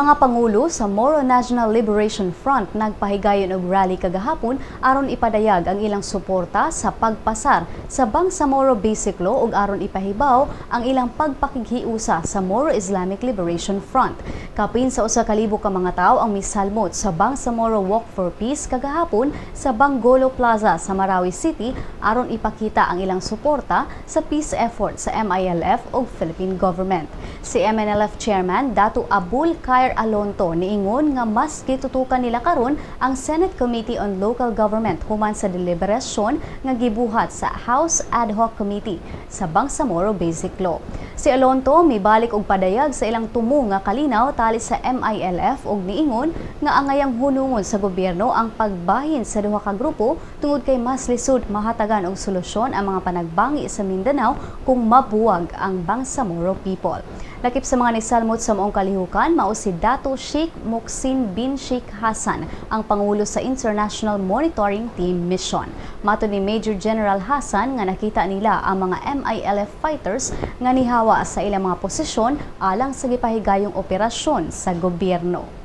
Mga pangulo sa Moro National Liberation Front nagpahigayon og rally kagahapon aron ipadayag ang ilang suporta sa pagpasar sa Bangsamoro Basic Law ug aron ipahibaw ang ilang pagpakighiusa sa Moro Islamic Liberation Front. Kapin sa 1,000 ka mga tawo ang misalmot sa Bangsamoro Walk for Peace kagahapon sa Bangolo Plaza sa Marawi City aron ipakita ang ilang suporta sa peace effort sa MILF ug Philippine Government. Si MNLF Chairman Dato Abul Alonto niingon nga mas gitutukan nila karon ang Senate Committee on Local Government human sa deliberasyon nga gibuhat sa House Ad Hoc Committee sa Bangsamoro Basic Law. Si Alonto mibalik og padayag sa ilang tumo nga kalinaw tali sa MILF ug niingon nga angayang hunungon sa gobyerno ang pagbahin sa duha ka grupo tungod kay mas lisod mahatagan og solusyon ang mga panagbangi sa Mindanao kung mabuwag ang Bangsamoro people. Lakip sa mga nisalmot sa maong kalihukan, mao si Dato Sheikh Muksin bin Sheikh Hassan, ang Pangulo sa International Monitoring Team Mission. Mato ni Major General Hassan nga nakita nila ang mga MILF fighters nga nihawa sa ilang mga posisyon alang sa gipahigayong operasyon sa gobyerno.